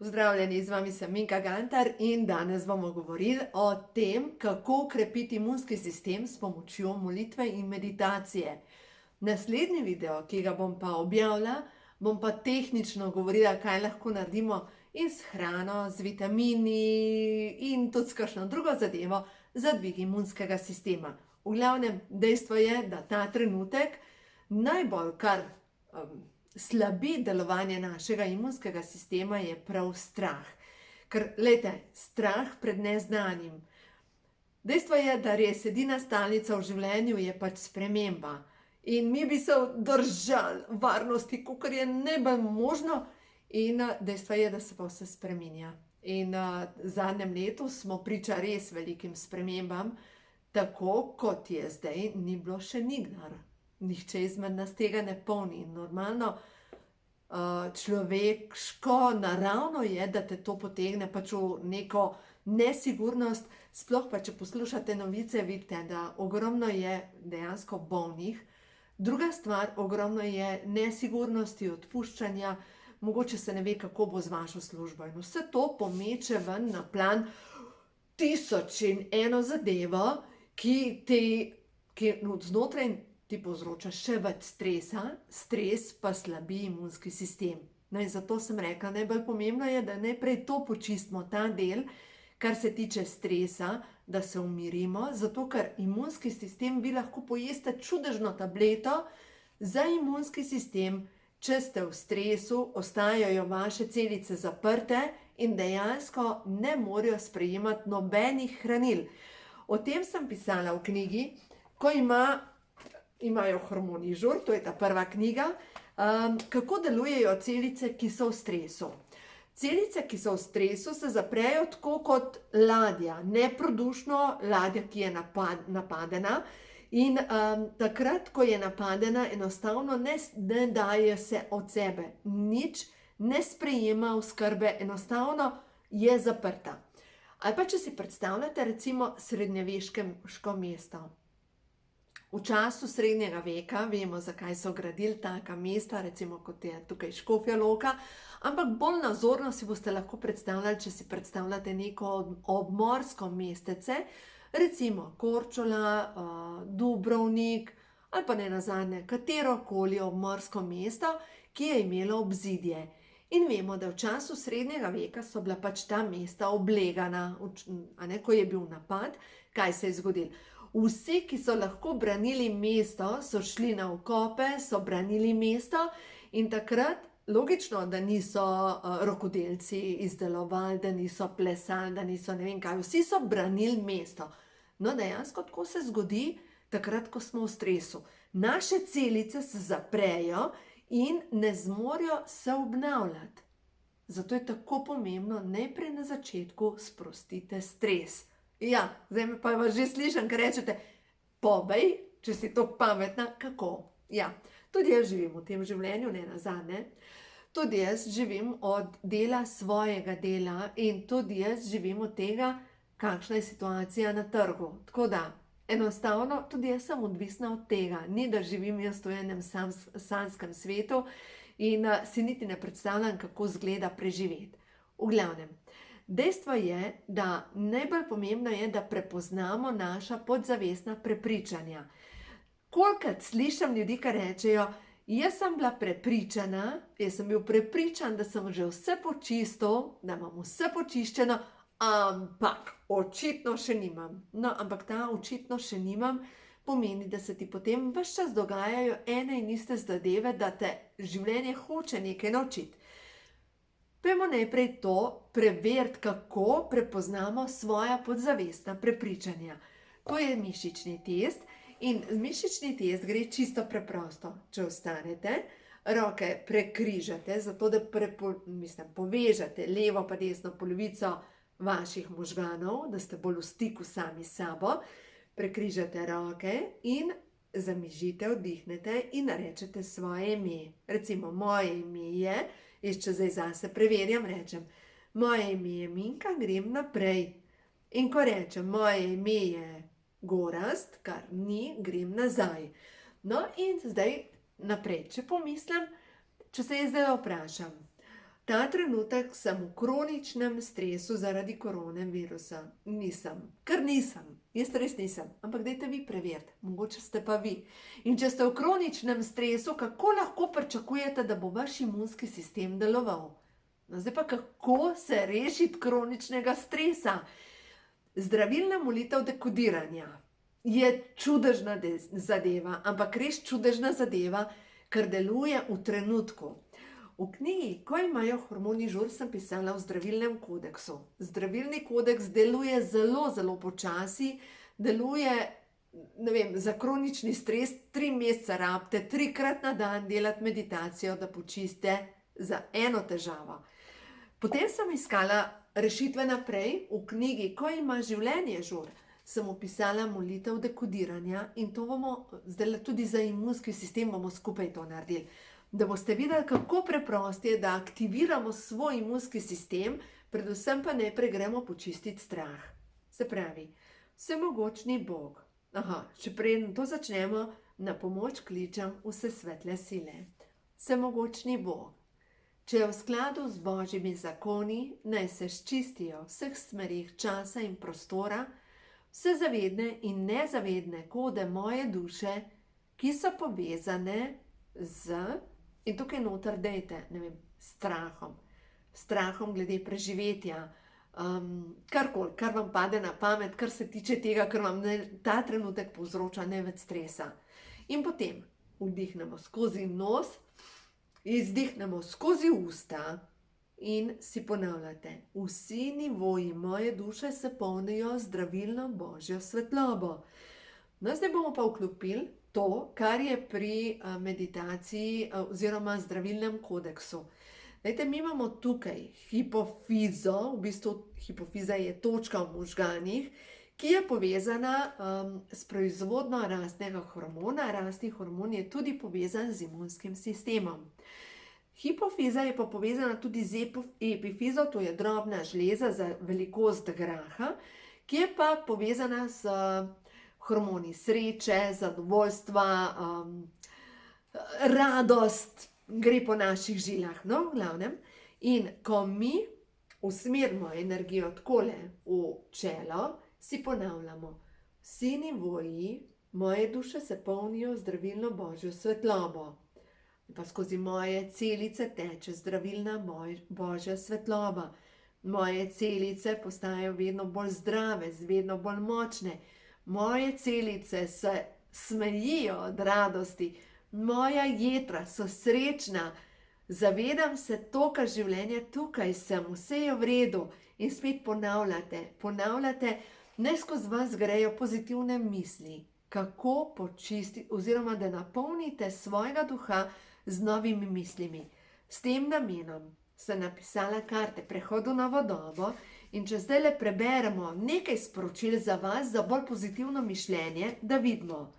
Pozdravljeni, z vami sem Minka Gantar in danes bomo govorili o tem, kako ukrepiti imunski sistem s pomočjo molitve in meditacije. Naslednji video, ki ga bom pa objavila, bom pa tehnično govorila, kaj lahko naredimo in s hrano, z vitamini in tudi s kakšno drugo zadevo za dvig imunskega sistema. V glavnem, dejstvo je, da ta trenutek najbolj kar slabi delovanje našega imunskega sistema je prav strah. Ker, glejte, strah pred neznanim. Dejstvo je, da res edina stalnica v življenju je pač sprememba. In mi bi se držali varnosti, kolikor je najbolj možno, in dejstvo je, da se pa vse spreminja. In v zadnjem letu smo priča res velikim spremembam, tako kot je zdaj, ni bilo še nikdar. Nihče izmed nas tega ne polni. Normalno, človeško, naravno je, da te to potegne pač v neko nesigurnost. Sploh pa, če poslušate novice, vidite, da ogromno je dejansko bolnih. Druga stvar, ogromno je nesigurnosti, odpuščanja, mogoče se ne ve, kako bo z vašo službo. In vse to pomeče ven na plan 1001 zadevo, ki znotraj ti povzroča še več stresa, stres pa slabi imunski sistem. No in zato sem rekla, najbolj pomembno je, da najprej to počistimo, ta del, kar se tiče stresa, da se umirimo, zato ker imunski sistem, vi lahko pojeste čudežno tableto za imunski sistem, če ste v stresu, ostajajo vaše celice zaprte in dejansko ne morejo sprejemati nobenih hranil. O tem sem pisala v knjigi, ko imajo hormoni žur, to je ta prva knjiga, kako delujejo celice, ki so v stresu. Celice, ki so v stresu, se zaprejo tako kot ladja, neprodušno ladja, ki je napadena. In takrat, ko je napadena, enostavno ne daje se od sebe. Nič ne sprejema oskrbe, enostavno je zaprta. Ali pa če si predstavljate recimo srednjeveško mesto. V času srednjega veka, vemo, zakaj so gradili taka mesta, recimo kot je tukaj Škofja Loka, ampak bolj nazorno si boste lahko predstavljali, če si predstavljate neko obmorsko mestece, recimo Korčula, Dubrovnik ali pa nenazadnje katerokoli obmorsko mesto, ki je imelo obzidje. In vemo, da v času srednjega veka so bila pač ta mesta oblegana, ko je bil napad, kaj se je zgodilo. Vsi, ki so lahko branili mesto, so šli na okope, so branili mesto in takrat logično, da niso rokodelci izdelovali, da niso plesali, da niso ne vem kaj, vsi so branili mesto. No, dejansko tako se zgodi takrat, ko smo v stresu. Naše celice se zaprejo in ne zmorejo se obnavljati. Zato je tako pomembno, najprej na začetku sprostite stres. Ja, zdaj me pa vas že slišim, ker rečete, povej, če si to pametna, kako? Ja, tudi jaz živim v tem življenju, ne nazadnje. Tudi jaz živim od dela svojega dela in tudi jaz živim od tega, kakšna je situacija na trgu. Tako da, enostavno, tudi jaz sem odvisna od tega. Ni, da živim jaz v enem sanjskem svetu in si niti ne predstavljam, kako izgleda preživeti. V glavnem. Dejstvo je, da najbolj pomembno je, da prepoznamo naša podzavestna prepričanja. Kolikrat slišim ljudi, ki rečejo, jaz sem bila prepričana, jaz sem bil prepričan, da sem že vse počistil, da imam vse počiščeno, ampak očitno še nimam. No, ampak ta očitno še nimam pomeni, da se ti potem ves čas dogajajo ene in iste zadeve, da te življenje hoče nekaj naučiti. Pojmo najprej to preveriti, kako prepoznamo svoja podzavestna prepričanja. To je mišični test in mišični test gre čisto preprosto. Če ostanete, roke prekrižate, zato da povežete levo pa desno polovico vaših možganov, da ste bolj v stiku sami s sabo, prekrižate roke in zamižite, vdihnete in rečete svoje ime. Recimo, moje ime je, jaz če zdaj zase preverjam, rečem, moje ime je Minka, grem naprej. In ko rečem, moje ime je Gorazd, kar ni, grem nazaj. No in zdaj naprej, če pomislim, če se jaz zdaj vprašam, Ta trenutek sem v kroničnem stresu zaradi koronavirusa. Nisem, ker nisem. Jaz res nisem, ampak dajte vi preveriti, mogoče ste pa vi. In če ste v kroničnem stresu, kako lahko pričakujete, da bo vaš imunski sistem deloval? No, zdaj pa kako se rešiti kroničnega stresa? Zdravilna molitev dekodiranja je čudežna zadeva, ampak res čudežna zadeva, ker deluje v trenutku. V knjigi, Ko imajo hormoni žur, sem pisala o zdravilnem kodeksu. Zdravilni kodeks deluje zelo, zelo počasi, deluje, ne vem, za kronični stres 3 mesece rabite, 3-krat na dan delati meditacijo, da počiste za eno težavo. Potem sem iskala rešitve naprej. V knjigi, Ko ima življenje žur, sem opisala molitev dekodiranja in to bomo, zdaj tudi za imunski sistem bomo skupaj to naredili. Da boste videli, kako preprosto je, da aktiviramo svoj imunski sistem, predvsem pa najprej gremo počistiti strah. Se pravi, vsemogočni Bog. Še preden to začnemo, na pomoč kličem vse svetle sile. Vsemogočni Bog, če je v skladu z Božjimi zakoni, naj se sčistijo vseh smerih časa in prostora, vse zavedne in nezavedne kode moje duše, ki so povezane z... In tukaj noter dejte, ne vem, strahom glede preživetja, karkoli, kar vam pade na pamet, kar se tiče tega, kar vam ta trenutek povzroča največ stresa. In potem vdihnemo skozi nos, izdihnemo skozi usta in si ponavljate: vsi nivoji moje duše se polnijo zdravilno Božjo svetlobo. No, zdaj bomo pa vklopili to, kar je pri meditaciji oziroma zdravilnem kodeksu. Dajte, mi imamo tukaj hipofizo, v bistvu hipofiza je točka v možganih, ki je povezana s proizvodnjo rastnega hormona. Rastni hormon je tudi povezan z imunskim sistemom. Hipofiza je pa povezana tudi z epifizo, to je drobna žleza za velikost graha, ki je pa povezana s hormoni sreče, zadovoljstva, radost, gre po naših žilah, no, v glavnem. In ko mi usmerimo energijo takole v čelo, si ponavljamo: vsi nivoji moje duše se polnijo zdravilno Božjo svetlobo. Pa skozi moje celice teče zdravilna Božja svetloba. Moje celice postajajo vedno bolj zdrave, vedno bolj močne. Moje celice se smejijo od radosti, moja jetra so srečna, zavedam se toka življenja, tukaj sem, vse je v redu. In spet ponavljate, naj skozi vas grejo pozitivne misli, kako počistiti oziroma da napolnite svojega duha z novimi mislimi. S tem namenom sem napisala karte prehodu na novo. In če zdaj le preberemo nekaj sporočil za vas, za bolj pozitivno mišljenje, da vidimo: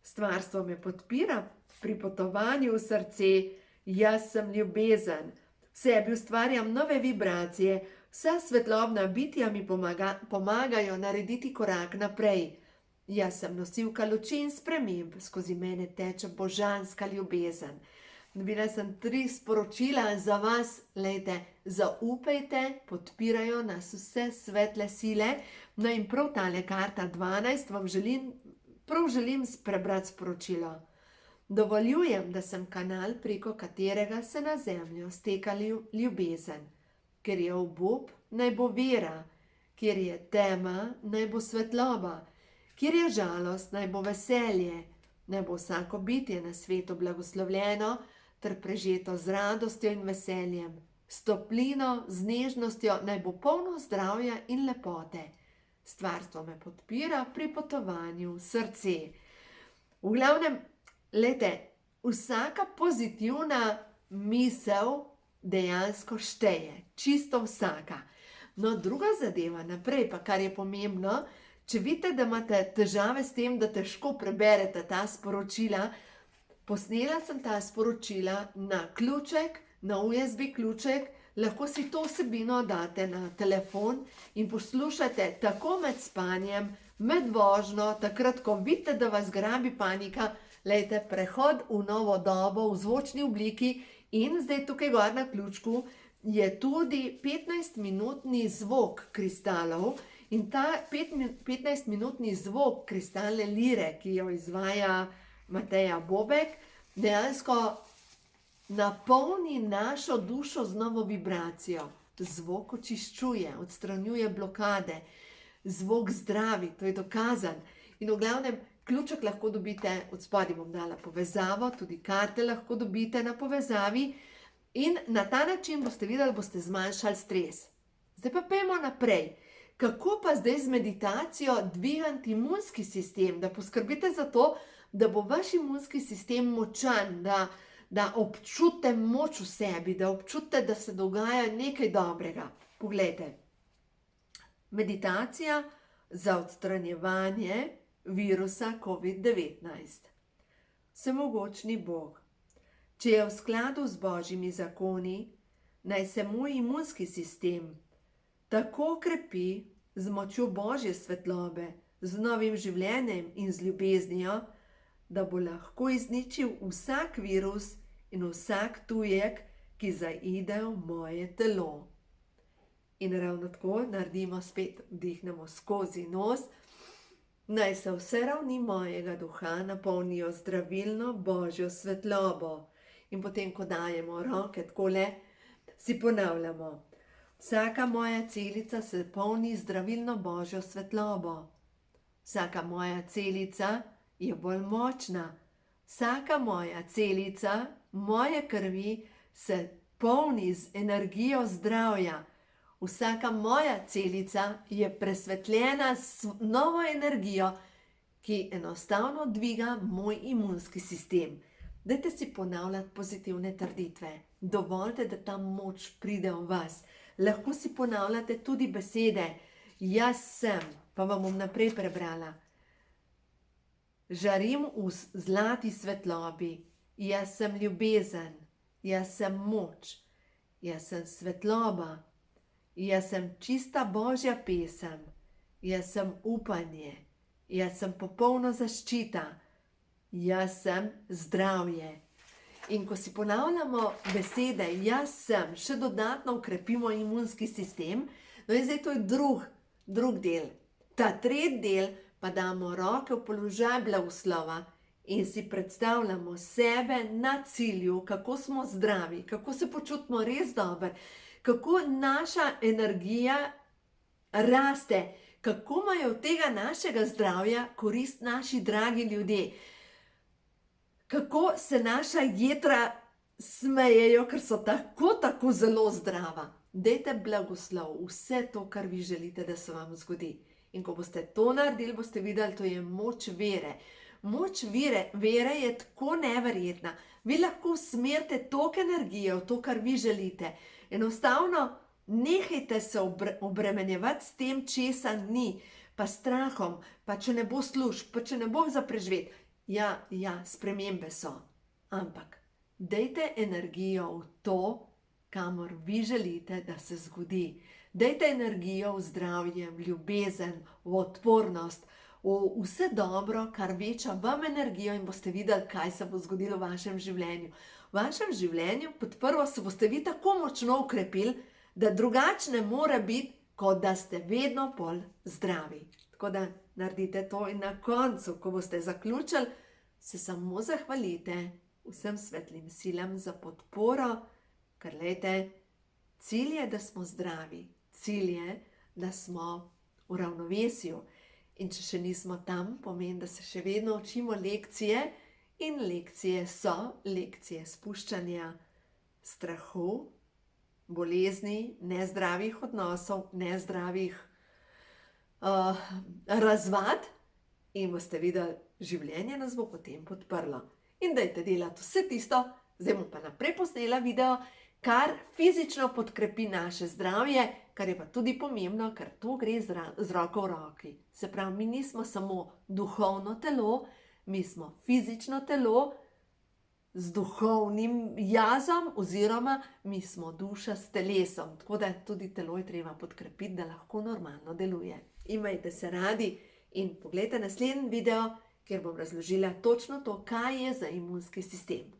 stvarstvo me podpira pri potovanju v srce, jaz sem ljubezen, v sebi ustvarjam nove vibracije, vsa svetlobna bitja mi pomagajo narediti korak naprej. Jaz sem nosilka luči in sprememb, skozi mene teče božanska ljubezen. Dobila sem 3 sporočila za vas, lejte, zaupajte, podpirajo nas vse svetle sile. No in prav tale karta 12 vam želim prebrati sporočilo. Dovoljujem, da sem kanal, preko katerega se na zemljo steka ljubezen. Ker je obup, naj bo vera, kjer je tema, naj bo svetloba, kjer je žalost, naj bo veselje, naj bo vsako bitje na svetu blagoslovljeno ter prežeto z radostjo in veseljem, s toplino, z nežnostjo, naj bo polno zdravja in lepote. Stvarstvo me podpira pri potovanju v srce. V glavnem, lejte, vsaka pozitivna misel dejansko šteje, čisto vsaka. No, druga zadeva naprej, pa kar je pomembno, če vidite, da imate težave s tem, da težko preberete ta sporočila, posnela sem ta sporočila na ključek, na USB ključek, lahko si to vsebino date na telefon in poslušate tako med spanjem, med vožnjo, takrat, ko vidite, da vas grabi panika, lejte, prehod v novo dobo v zvočni obliki in zdaj tukaj gor na ključku je tudi 15-minutni zvok kristalov in ta 15-minutni zvok kristalne lire, ki jo izvaja Mateja Bobek, dejansko napolni našo dušo z novo vibracijo. Zvok očiščuje, odstranjuje blokade, zvok zdravi, to je dokazan. In v glavnem, ključek lahko dobite, od spodaj bom dala povezavo, tudi karte lahko dobite na povezavi in na ta način boste videli, boste zmanjšali stres. Zdaj pa pojdimo naprej. Kako pa zdaj z meditacijo dvigati imunski sistem, da poskrbite za to, da bo vaš imunski sistem močan, da občutite moč v sebi, da občutite, da se dogaja nekaj dobrega. Poglejte, meditacija za odstranjevanje virusa COVID-19. Vsemogočni Bog, če je v skladu z Božjimi zakoni, naj se moj imunski sistem tako krepi z močjo Božje svetlobe, z novim življenjem in z ljubeznijo, da bo lahko izničil vsak virus in vsak tujek, ki zaide v moje telo. In ravno tako naredimo spet, vdihnemo skozi nos, naj se vse ravni mojega duha napolnijo zdravilno Božjo svetlobo. In potem, ko dajemo roke takole, si ponavljamo. Vsaka moja celica se polni zdravilno Božjo svetlobo. Vsaka moja celica je bolj močna. Vsaka moja celica, moje krvi, se polni z energijo zdravja. Vsaka moja celica je presvetljena s novo energijo, ki enostavno dviga moj imunski sistem. Dajte si ponavljati pozitivne trditve. Dovolite, da ta moč pride v vas. Lahko si ponavljate tudi besede. Jaz sem, pa vam bom naprej prebrala. Žarim v zlati svetlobi. Jaz sem ljubezen. Jaz sem moč. Jaz sem svetloba. Jaz sem čista Božja pesem. Jaz sem upanje. Jaz sem popolna zaščita. Jaz sem zdravje. In ko si ponavljamo besede jaz sem, še dodatno ukrepimo imunski sistem, no in zdaj to je drug del. Ta tretji del pa damo roke v položaj blagoslova in si predstavljamo sebe na cilju, kako smo zdravi, kako se počutimo res dobro, kako naša energija raste, kako imajo od tega našega zdravja korist naši dragi ljudje, kako se naša jedra smejejo, ker so tako zelo zdrava. Dajte blagoslov, vse to, kar vi želite, da se vam zgodi. In ko boste to naredili, boste videli, to je moč vere. Moč vere je tako neverjetna. Vi lahko usmerite toliko energije v to, kar vi želite. Enostavno nehajte se obremenjevati s tem, česa ni, pa strahom, pa če ne bo služb, pa če ne bo za preživeti. Ja, spremembe so, ampak dajte energijo v to, kamor vi želite, da se zgodi. Dajte energijo v zdravje, v ljubezen, v odpornost, v vse dobro, kar veča vam energijo in boste videli, kaj se bo zgodilo v vašem življenju. V vašem življenju pod prvo se boste vi tako močno ukrepili, da drugače ne more biti, kot da ste vedno bolj zdravi. Tako da naredite to in na koncu, ko boste zaključili, se samo zahvalite vsem svetlim silam za podporo, ker glejte, cilj je, da smo zdravi, cilj je, da smo v ravnovesju. In če še nismo tam, pomeni, da se še vedno učimo lekcije in lekcije so lekcije spuščanja strahu, bolezni, nezdravih odnosov, nezdravih razvad in boste videli, življenje nas bo potem podprlo. In dajte delati vse tisto, zdaj bom pa naprej posnela video, kar fizično podkrepi naše zdravje, kar je pa tudi pomembno, ker to gre z roko v roki. Se pravi, mi nismo samo duhovno telo, mi smo fizično telo z duhovnim jazom oziroma mi smo duša s telesom. Tako da tudi telo je treba podkrepiti, da lahko normalno deluje. Imajte se radi in pogledajte naslednji video, kjer bom razložila točno to, kaj je za imunski sistem.